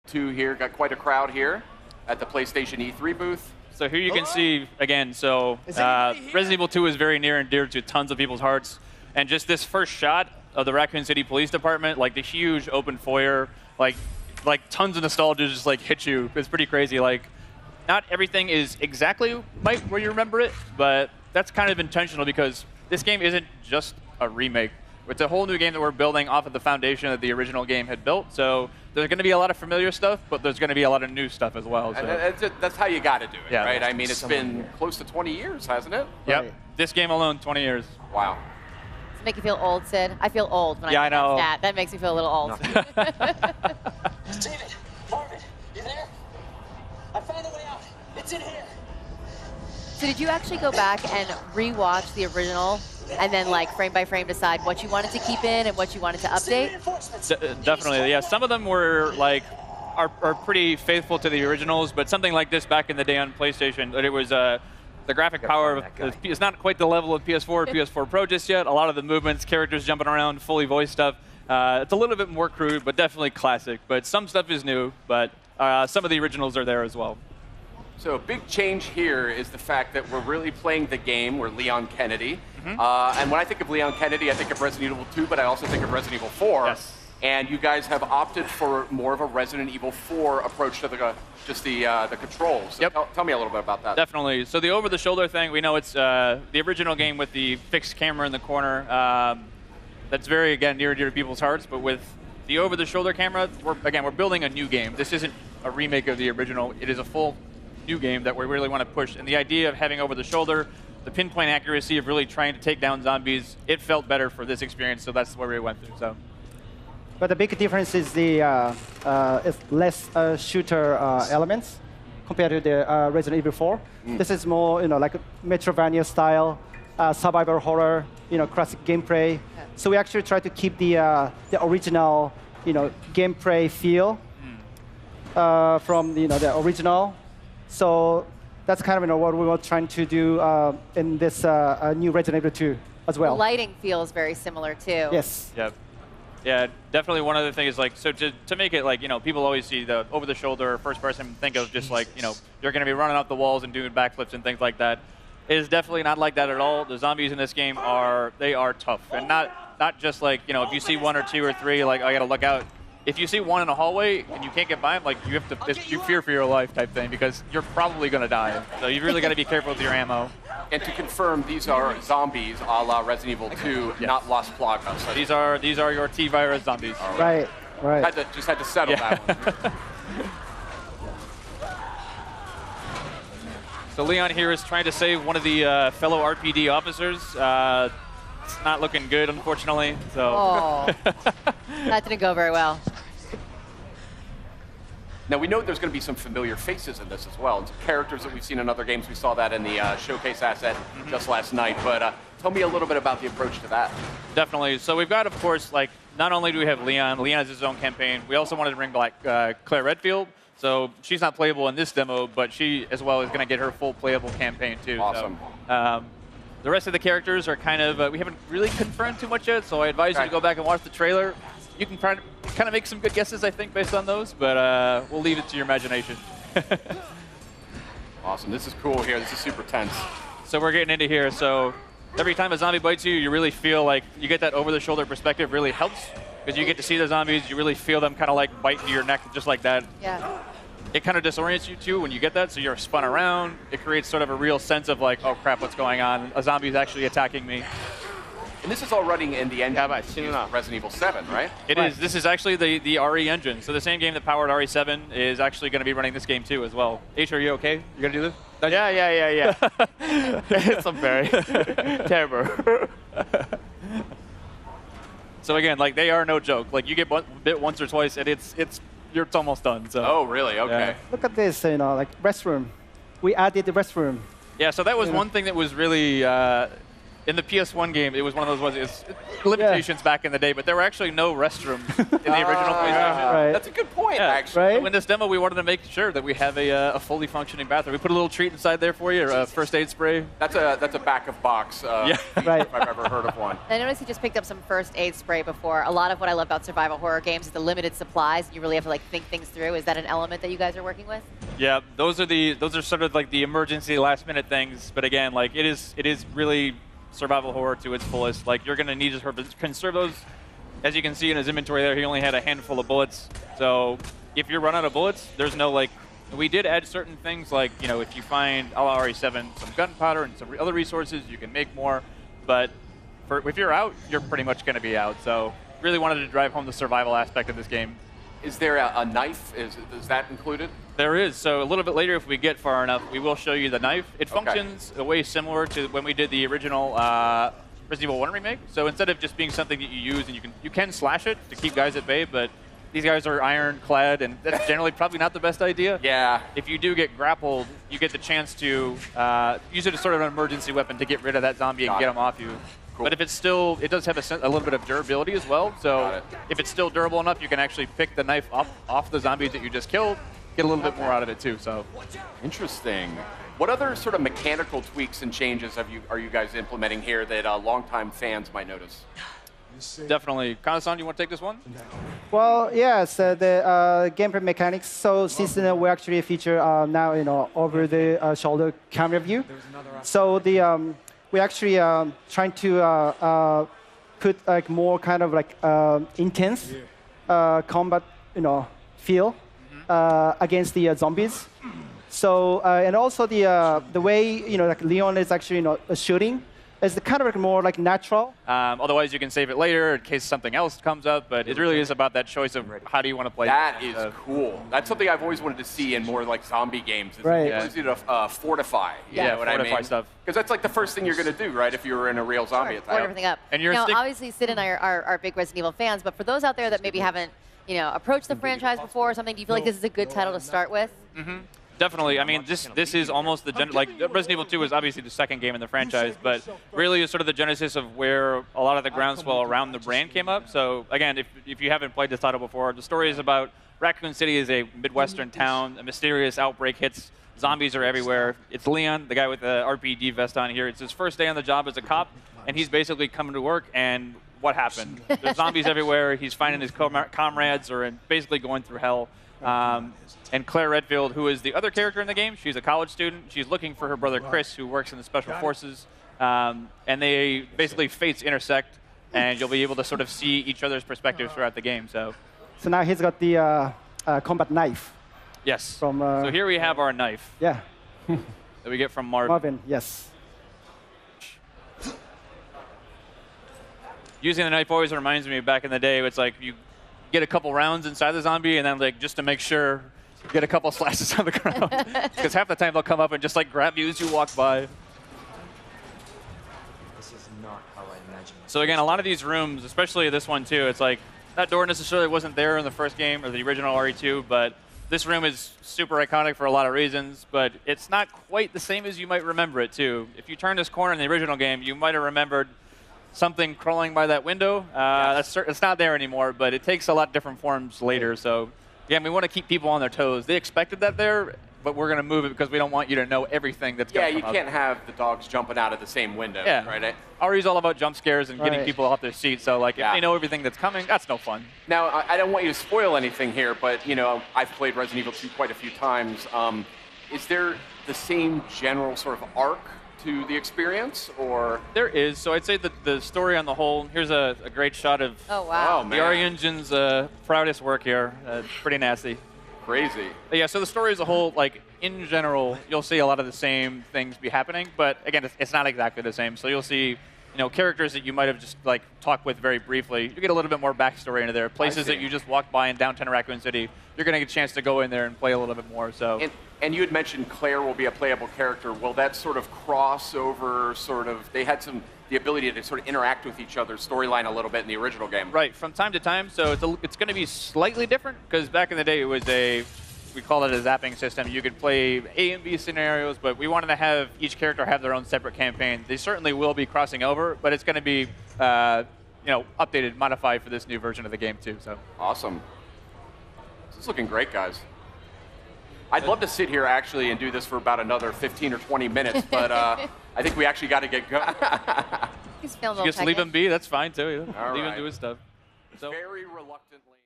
2 here. Got quite a crowd here at the PlayStation E3 booth. So here you can see, again, so Resident Evil 2 is very near and dear to tons of people's hearts. And just this first shot of the Raccoon City Police Department, like the huge open foyer, like tons of nostalgia just like hit you. It's pretty crazy. Like, not everything is exactly where you remember it, but that's kind of intentional because this game isn't just a remake. It's a whole new game that we're building off of the foundation that the original game had built. So there's going to be a lot of familiar stuff, but there's going to be a lot of new stuff as well. So. And that's how you got to do it, right? I mean, it's been close to 20 years, hasn't it? Yep. Right. This game alone, 20 years. Wow. Does it make you feel old, Sid? I feel old when I know. that. That makes me feel a little old. David, Marvin, you there? I found a way out. It's in here. So did you actually go back and rewatch the original and then like frame by frame decide what you wanted to keep in and what you wanted to update? Definitely, yeah. Some of them were like are pretty faithful to the originals, but something like this back in the day on PlayStation, it was the graphic power is not quite the level of PS4 or PS4 Pro just yet. A lot of the movements, characters jumping around, fully voiced stuff. It's a little bit more crude, but definitely classic. But some stuff is new, but some of the originals are there as well. So a big change here is the fact that we're really playing the game. We're Leon Kennedy. And when I think of Leon Kennedy, I think of Resident Evil 2, but I also think of Resident Evil 4. Yes. And you guys have opted for more of a Resident Evil 4 approach to the controls. So tell me a little bit about that. Definitely. So the over-the-shoulder thing, we know it's the original game with the fixed camera in the corner. That's very, again, near and dear to people's hearts. But with the over-the-shoulder camera, we're building a new game. This isn't a remake of the original. It is a full new game that we really want to push. And the idea of having over-the-shoulder, the pinpoint accuracy of really trying to take down zombies, it felt better for this experience, so that's where we went through. So. But the big difference is the it's less shooter elements compared to the Resident Evil 4. This is more, like a Metroidvania style, survival horror, classic gameplay. So we actually try to keep the original, gameplay feel from the original. So that's kind of what we were trying to do in this new Resident Evil 2 as well. The lighting feels very similar too. Yes. Yep. Yeah, definitely one other thing is like, so to make it like, people always see the over-the-shoulder first person, think of just like, you're going to be running off the walls and doing backflips and things like that. It is definitely not like that at all. The zombies in this game are tough. And not just like, if you see 1 or 2 or 3, like, I got to look out. If you see one in a hallway and you can't get by them, like you have to, you fear for your life type thing because you're probably going to die. So you really got to be careful with your ammo. And to confirm, these are zombies a la Resident Evil 2, not Las Plagas. So these are your T-virus zombies. Right. Just had to settle that one. So Leon here is trying to save one of the fellow RPD officers. It's not looking good, unfortunately. So. Oh, that didn't go very well. Now, we know there's going to be some familiar faces in this as well. And some characters that we've seen in other games. We saw that in the showcase asset just last night. But tell me a little bit about the approach to that. Definitely. So we've got, of course, like, not only do we have Leon has his own campaign, we also wanted to bring back Claire Redfield. So she's not playable in this demo, but she, as well, is going to get her full playable campaign, too. Awesome. So, the rest of the characters are kind of, we haven't really confirmed too much yet, so I advise you to go back and watch the trailer. You can kind of make some good guesses, I think, based on those, but we'll leave it to your imagination. Awesome. This is cool here. This is super tense. So we're getting into here. So every time a zombie bites you, you really feel like you get that over-the-shoulder perspective really helps because you get to see the zombies. You really feel them kind of like bite into your neck just like that. Yeah. It kind of disorients you, too, when you get that, so you're spun around. It creates sort of a real sense of like, oh, crap, what's going on? A zombie is actually attacking me. And this is all running in the engine of Resident Evil 7, right? It is. This is actually the RE engine. So the same game that powered RE7 is actually going to be running this game, too, as well. H, are you okay? You going to do this? Yeah. It's very terrible. So again, like, they are no joke. Like, you get bit once or twice, and it's almost done. So. Oh, really? Okay. Yeah. Look at this, like restroom. We added the restroom. Yeah, so that was one thing that was really in the PS1 game, it was one of those ones. It's limitations back in the day, but there were actually no restrooms in the original PlayStation. Right. That's a good point, Yeah. actually. Right. In this demo, we wanted to make sure that we have a fully functioning bathroom. We put a little treat inside there for you, or a first aid spray. That's a back of box. Yeah. Right. If I've ever heard of one. I noticed you just picked up some first aid spray before. A lot of what I love about survival horror games is the limited supplies. You really have to like think things through. Is that an element that you guys are working with? Yeah, those are sort of like the emergency last minute things. But again, like it is really survival horror to its fullest. Like you're gonna need to conserve those. As you can see in his inventory there, he only had a handful of bullets. So if you run out of bullets, there's no like. We did add certain things like, you know, if you find a la RE7 some gunpowder and some other resources, you can make more. But if you're out, you're pretty much going to be out. So really wanted to drive home the survival aspect of this game. Is there a knife? Is that included? There is. So a little bit later, if we get far enough, we will show you the knife. It functions a way similar to when we did the original Resident Evil 1 remake. So instead of just being something that you use and you can slash it to keep guys at bay, but these guys are ironclad, and that's generally probably not the best idea. Yeah. If you do get grappled, you get the chance to use it as sort of an emergency weapon to get rid of that zombie and get him off you. Cool. But if it's still, it does have a little bit of durability as well. So if it's still durable enough, you can actually pick the knife up off the zombies that you just killed, get a little bit more out of it too. So Interesting. What other sort of mechanical tweaks and changes are you guys implementing here that longtime fans might notice? definitely, Kana-san, you want to take this one? Well, yes, the gameplay mechanics. So since we actually feature now, over the shoulder camera view. So the we actually trying to put like more kind of like intense combat, feel against the zombies. So and also the way like Leon is actually shooting is kind of like more like natural. Otherwise, you can save it later in case something else comes up. But it really is about that choice of how do you want to play. That is cool. That's something I've always wanted to see in more like zombie games. Is right. It's easy to fortify. You know what fortify I mean? stuff. Because that's like the first thing you're going to do, right? If you were in a real zombie attack. Blow everything up. And you're now, obviously, Sid and I are big Resident Evil fans, but for those out there that maybe haven't, approached the franchise before or something, do you feel like this is a good title to start with? Mm-hmm. Definitely. I mean, this is almost the like Resident Evil 2 is obviously the second game in the franchise, but really is sort of the genesis of where a lot of the groundswell around the brand came up. So again, if you haven't played this title before, the story is about Raccoon City is a Midwestern town. A mysterious outbreak hits. Zombies are everywhere. It's Leon, the guy with the RPD vest on here. It's his first day on the job as a cop, and he's basically coming to work, and what happened? There's zombies everywhere. He's finding his comrades are basically going through hell. And Claire Redfield, who is the other character in the game, she's a college student. She's looking for her brother Chris, who works in the Special Forces. And they basically fates intersect, and you'll be able to sort of see each other's perspectives throughout the game. So now he's got the combat knife. yes. From, so here we have our knife Yeah, that we get from Marvin. Marvin. Yes. Using the knife always reminds me of back in the day. It's like you get a couple rounds inside the zombie, and then like just to make sure, get a couple slashes on the ground. Because half the time they'll come up and just like grab you as you walk by. This is not how I imagined it. So again, a lot of these rooms, especially this one too, it's like that door necessarily wasn't there in the first game or the original RE2, but this room is super iconic for a lot of reasons, but it's not quite the same as you might remember it too. If you turn this corner in the original game, you might have remembered something crawling by that window. It's not there anymore, but it takes a lot different forms later. So again, we want to keep people on their toes. They expected that there, but we're going to move it because we don't want you to know everything that's going to come you can't have the dogs jumping out of the same window, right? RE's all about jump scares and getting people off their seats. So like, if they know everything that's coming, that's no fun. Now, I don't want you to spoil anything here, but I've played Resident Evil 2 quite a few times. Is there the same general sort of arc to the experience, or? There is. So I'd say that the story on the whole, here's a great shot of the RE Engine's proudest work here. Pretty nasty. Crazy. But yeah, so the story as a whole, like in general, you'll see a lot of the same things be happening, but again, it's not exactly the same. So you'll see characters that you might have just like talked with very briefly. You get a little bit more backstory into there. Places that you just walked by in downtown Raccoon City, you're going to get a chance to go in there and play a little bit more. So. And you had mentioned Claire will be a playable character. Will that sort of cross over, they had the ability to sort of interact with each other's storyline a little bit in the original game? Right, from time to time. So it's going to be slightly different because back in the day it was we call it a zapping system. You could play A and B scenarios, but we wanted to have each character have their own separate campaign. They certainly will be crossing over, but it's going to be updated, modified for this new version of the game too. So awesome. This is looking great, guys. I'd love to sit here actually and do this for about another 15 or 20 minutes, but I think we actually got to get going. He's feeling a you little just leave him be. That's fine too. All Leave him right. do his stuff. So Very reluctantly.